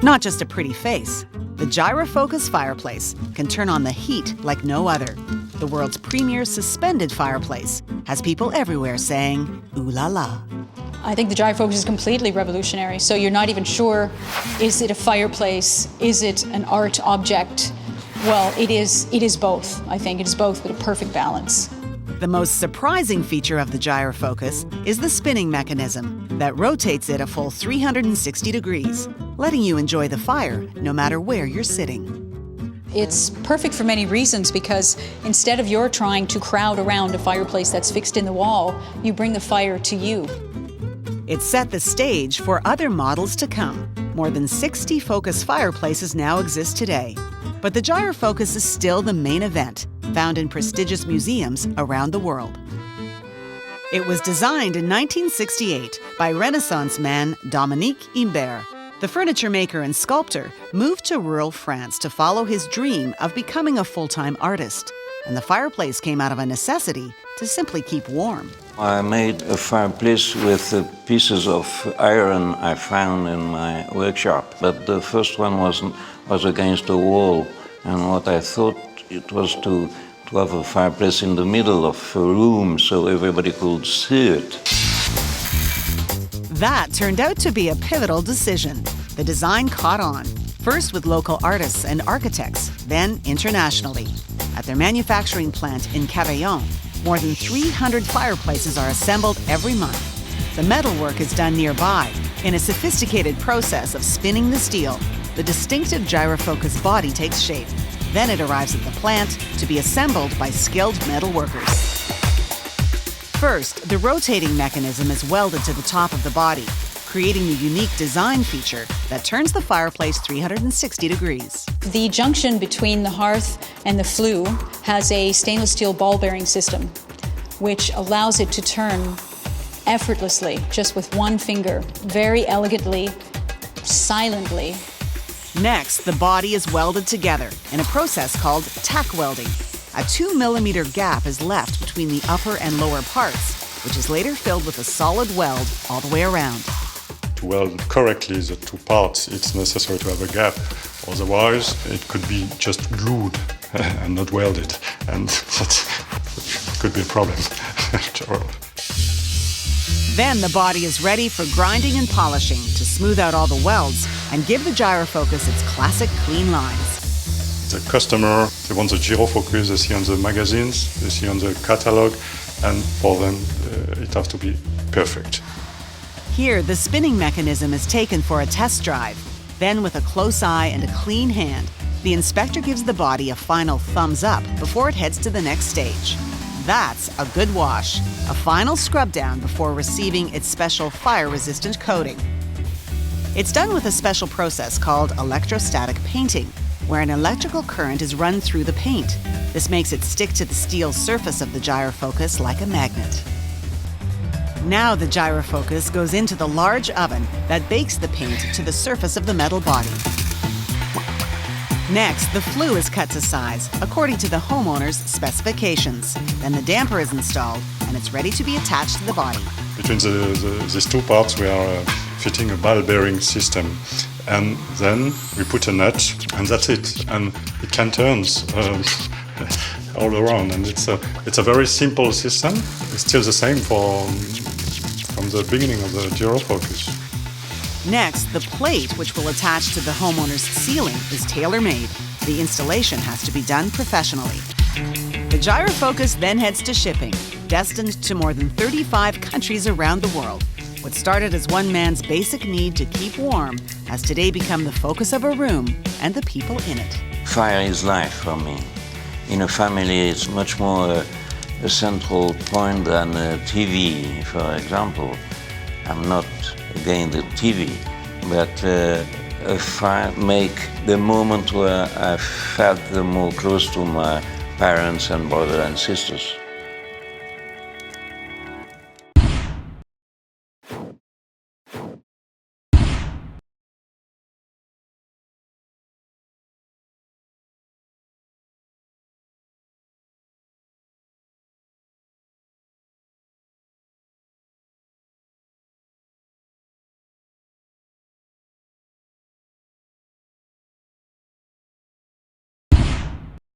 Not just a pretty face, the Gyrofocus Fireplace can turn on the heat like no other. The world's premier suspended fireplace has people everywhere saying, ooh la la. I think the Gyrofocus is completely revolutionary. So you're not even sure, is it a fireplace? Is it an art object? Well, it is both. I think it is both with a perfect balance. The most surprising feature of the Gyrofocus is the spinning mechanism that rotates it a full 360 degrees, letting you enjoy the fire no matter where you're sitting. It's perfect for many reasons because instead of you're trying to crowd around a fireplace that's fixed in the wall, you bring the fire to you. It set the stage for other models to come. More than 60 Focus fireplaces now exist today. But the Gyrofocus is still the main event, found in prestigious museums around the world. It was designed in 1968 by Renaissance man Dominique Imbert. The furniture maker and sculptor moved to rural France to follow his dream of becoming a full-time artist. And the fireplace came out of a necessity to simply keep warm. I made a fireplace with pieces of iron I found in my workshop. But the first one was against the wall. And what I thought it was to have a fireplace in the middle of a room so everybody could see it. That turned out to be a pivotal decision. The design caught on, first with local artists and architects, then internationally. At their manufacturing plant in Cavaillon, more than 300 fireplaces are assembled every month. The metalwork is done nearby in a sophisticated process of spinning the steel. The distinctive Gyrofocus body takes shape. Then it arrives at the plant to be assembled by skilled metal workers. First, the rotating mechanism is welded to the top of the body, creating the unique design feature that turns the fireplace 360 degrees. The junction between the hearth and the flue has a stainless steel ball bearing system, which allows it to turn effortlessly, just with one finger, very elegantly, silently. Next, the body is welded together in a process called tack welding. A 2-millimeter gap is left between the upper and lower parts, which is later filled with a solid weld all the way around. To weld correctly the two parts, it's necessary to have a gap. Otherwise, it could be just glued and not welded, and that could be a problem after all. Then the body is ready for grinding and polishing to smooth out all the welds and give the Gyrofocus its classic clean lines. The customer, they want the Gyrofocus they see on the magazines, they see on the catalog, and for them it has to be perfect. Here, the spinning mechanism is taken for a test drive. Then, with a close eye and a clean hand, the inspector gives the body a final thumbs up before it heads to the next stage. That's a good wash, a final scrub down before receiving its special fire-resistant coating. It's done with a special process called electrostatic painting, where an electrical current is run through the paint. This makes it stick to the steel surface of the Gyrofocus like a magnet. Now the Gyrofocus goes into the large oven that bakes the paint to the surface of the metal body. Next, the flue is cut to size according to the homeowner's specifications. Then the damper is installed and it's ready to be attached to the body. Between these two parts we are fitting a ball bearing system, and then we put a nut and that's it, and it can turn all around, and it's a very simple system. It's still the same from the beginning of the Gyrofocus. Next, the plate which will attach to the homeowner's ceiling is tailor-made. The installation has to be done professionally. The Gyrofocus then heads to shipping, destined to more than 35 countries around the world. What started as one man's basic need to keep warm has today become the focus of a room and the people in it. Fire is life for me. In a family, it's much more a central point than a TV, for example. I'm not against the TV, but a fire make the moment where I felt the more close to my parents and brothers and sisters.